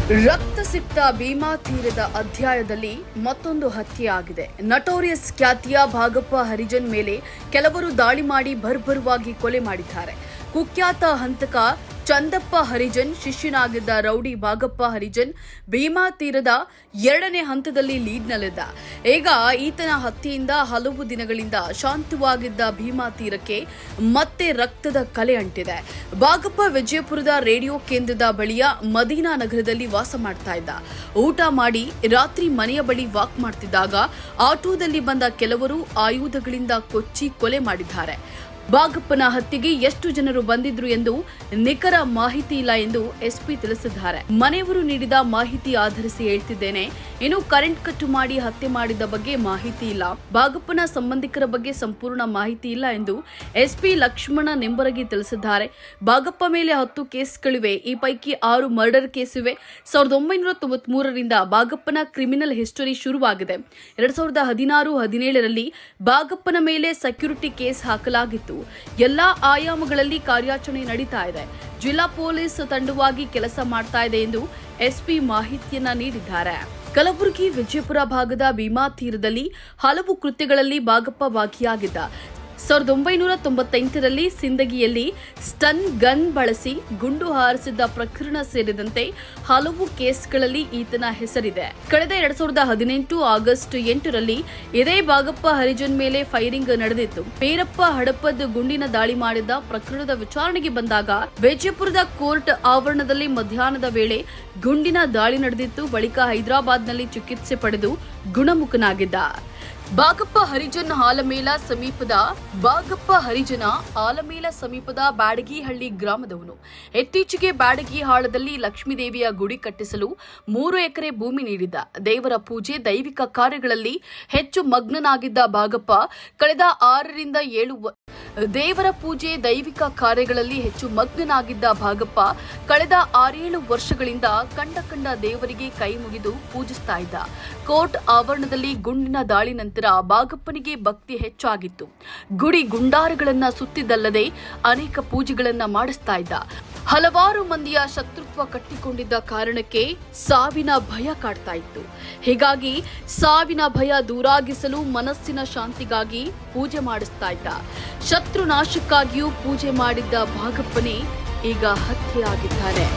ರಕ್ತಸಿಕ್ತ ಭೀಮಾ ತೀರದ ಅಧ್ಯಾಯದಲ್ಲಿ ಮತ್ತೊಂದು ಹತ್ಯೆ ಆಗಿದೆ. ನಟೋರಿಯಸ್ ಖ್ಯಾತಿಯ ಭಾಗಪ್ಪ ಹರಿಜನ್ ಮೇಲೆ ಕೆಲವರು ದಾಳಿ ಮಾಡಿ ಭರ್ಭರವಾಗಿ ಕೊಲೆ ಮಾಡಿದ್ದಾರೆ. ಕುಖ್ಯಾತ ಹಂತಕ ಚಂದಪ್ಪ ಹರಿಜನ್ ಶಿಷ್ಯನಾಗಿದ್ದ ರೌಡಿ ಭಾಗಪ್ಪ ಹರಿಜನ್ ಭೀಮಾ ತೀರದ 2ನೇ ಹಂತದಲ್ಲಿ ಲೀಡ್ನಲ್ಲಿದ್ದ. ಈಗ ಈತನ ಹತ್ಯೆಯಿಂದ ಹಲವು ದಿನಗಳಿಂದ ಶಾಂತವಾಗಿದ್ದ ಭೀಮಾ ತೀರಕ್ಕೆ ಮತ್ತೆ ರಕ್ತದ ಕಲೆ ಅಂಟಿದೆ. ಭಾಗಪ್ಪ ವಿಜಯಪುರದ ರೇಡಿಯೋ ಕೇಂದ್ರದ ಬಳಿಯ ಮದೀನಾ ನಗರದಲ್ಲಿ ವಾಸ ಮಾಡ್ತಾ ಇದ್ದ. ಊಟ ಮಾಡಿ ರಾತ್ರಿ ಮನೆಯ ಬಳಿ ವಾಕ್ ಮಾಡ್ತಿದ್ದಾಗ ಆಟೋದಲ್ಲಿ ಬಂದ ಕೆಲವರು ಆಯುಧಗಳಿಂದ ಕೊಚ್ಚಿ ಕೊಲೆ ಮಾಡಿದ್ದಾರೆ. ಭಾಗಪ್ಪನ ಹತ್ಯೆಗೆ ಎಷ್ಟು ಜನರು ಬಂದಿದ್ರು ಎಂದು ನಿಖರ ಮಾಹಿತಿ ಇಲ್ಲ ಎಂದು ಎಸ್ಪಿ ತಿಳಿಸಿದ್ದಾರೆ. ಮನೆಯವರು ನೀಡಿದ ಮಾಹಿತಿ ಆಧರಿಸಿ ಹೇಳ್ತಿದ್ದೇನೆ. ಇನ್ನು ಕರೆಂಟ್ ಕಟ್ ಮಾಡಿ ಹತ್ಯೆ ಮಾಡಿದ ಬಗ್ಗೆ ಮಾಹಿತಿ ಇಲ್ಲ. ಭಾಗಪ್ಪನ ಸಂಬಂಧಿಕರ ಬಗ್ಗೆ ಸಂಪೂರ್ಣ ಮಾಹಿತಿ ಇಲ್ಲ ಎಂದು ಎಸ್ಪಿ ಲಕ್ಷ್ಮಣ ನಿಂಬರಗಿ ತಿಳಿಸಿದ್ದಾರೆ. ಭಾಗಪ್ಪ ಮೇಲೆ 10 ಕೇಸ್ಗಳಿವೆ. ಈ ಪೈಕಿ 6 ಮರ್ಡರ್ ಕೇಸ್ ಇವೆ. 1993ರಿಂದ ಭಾಗಪ್ಪನ ಕ್ರಿಮಿನಲ್ ಹಿಸ್ಟರಿ ಶುರುವಾಗಿದೆ. 2016-17ರಲ್ಲಿ ಭಾಗಪ್ಪನ ಮೇಲೆ ಸೆಕ್ಯೂರಿಟಿ ಕೇಸ್ ಹಾಕಲಾಗಿತ್ತು. ಎಲ್ಲಾ ಆಯಾಮಗಳಲ್ಲಿ ಕಾರ್ಯಾಚರಣೆ ನಡೀತಾ ಇದೆ. ಜಿಲ್ಲಾ ಪೊಲೀಸ್ ತಂಡವಾಗಿ ಕೆಲಸ ಮಾಡ್ತಾ ಇದೆ ಎಂದು ಎಸ್ಪಿ ಮಾಹಿತಿಯನ್ನ ನೀಡಿದ್ದಾರೆ. ಕಲಬುರಗಿ ವಿಜಯಪುರ ಭಾಗದ ಭೀಮಾ ತೀರದಲ್ಲಿ ಹಲವು ಕೃತ್ಯಗಳಲ್ಲಿ ಭಾಗಪ್ಪ ಭಾಗಿಯಾಗಿದ್ದ. 1998ರಲ್ಲಿ ಸಿಂದಗಿಯಲ್ಲಿ ಸ್ಟನ್ ಗನ್ ಬಳಸಿ ಗುಂಡು ಹಾರಿಸಿದ್ದ ಪ್ರಕರಣ ಸೇರಿದಂತೆ ಹಲವು ಕೇಸ್ಗಳಲ್ಲಿ ಈತನ ಹೆಸರಿದೆ. ಕಳೆದ 2018 ಆಗಸ್ಟ್ 8ರಲ್ಲಿ ಇದೇ ಭಾಗಪ್ಪ ಹರಿಜನ್ ಮೇಲೆ ಫೈರಿಂಗ್ ನಡೆದಿತ್ತು. ಪೇರಪ್ಪ ಹಡಪದ್ ಗುಂಡಿನ ದಾಳಿ ಮಾಡಿದ್ದ ಪ್ರಕರಣದ ವಿಚಾರಣೆಗೆ ಬಂದಾಗ ವಿಜಯಪುರದ ಕೋರ್ಟ್ ಆವರಣದಲ್ಲಿ ಮಧ್ಯಾಹ್ನದ ವೇಳೆ ಗುಂಡಿನ ದಾಳಿ ನಡೆದಿತ್ತು. ಬಳಿಕ ಹೈದರಾಬಾದ್ನಲ್ಲಿ ಚಿಕಿತ್ಸೆ ಪಡೆದು ಗುಣಮುಖನಾಗಿದ್ದ. ಭಾಗಪ್ಪ ಹರಿಜನ ಆಲಮೇಲ ಸಮೀಪದ ಬ್ಯಾಡಗಿಹಳ್ಳಿ ಗ್ರಾಮದವನು. ಇತ್ತೀಚೆಗೆ ಬ್ಯಾಡಗಿಹಾಳದಲ್ಲಿ ಲಕ್ಷ್ಮೀದೇವಿಯ ಗುಡಿ ಕಟ್ಟಿಸಲು 3 ಎಕರೆ ಭೂಮಿ ನೀಡಿದ್ದ. ದೇವರ ಪೂಜೆ ದೈವಿಕ ಕಾರ್ಯಗಳಲ್ಲಿ ಹೆಚ್ಚು ಮಗ್ನನಾಗಿದ್ದ ಭಾಗಪ್ಪ ಕಳೆದ 6-7 ವರ್ಷಗಳಿಂದ ಕಂಡ ದೇವರಿಗೆ ಕೈ ಮುಗಿದು ಪೂಜಿಸ್ತಾ ಇದ್ದ. ಕೋರ್ಟ್ ಆವರಣದಲ್ಲಿ ಗುಂಡಿನ ದಾಳಿ ನಂತರ ಭಾಗಪ್ಪನಿಗೆ ಭಕ್ತಿ ಹೆಚ್ಚಾಗಿತ್ತು. ಗುಡಿ ಗುಂಡಾರಗಳನ್ನ ಸುತ್ತಿದ್ದಲ್ಲದೆ ಅನೇಕ ಪೂಜೆಗಳನ್ನ ಮಾಡಿಸ್ತಾ ಇದ್ದ. ಹಲವಾರು ಮಂದಿಯ ಶತ್ರುತ್ವ ಕಟ್ಟಿಕೊಂಡಿದ್ದ ಕಾರಣಕ್ಕೆ ಸಾವಿನ ಭಯ ಕಾಡ್ತಾ ಇತ್ತು. ಹೀಗಾಗಿ ಸಾವಿನ ಭಯ ದೂರಾಗಿಸಲು ಮನಸ್ಸಿನ ಶಾಂತಿಗಾಗಿ ಪೂಜೆ ಮಾಡಿಸ್ತಾ ಇದ್ದ. ಶತ್ರು ನಾಶಕ್ಕಾಗಿಯೂ ಪೂಜೆ ಮಾಡಿದ್ದ ಭಾಗಪ್ಪನೇ ಈಗ ಹತ್ಯೆಯಾಗಿದ್ದಾನೆ.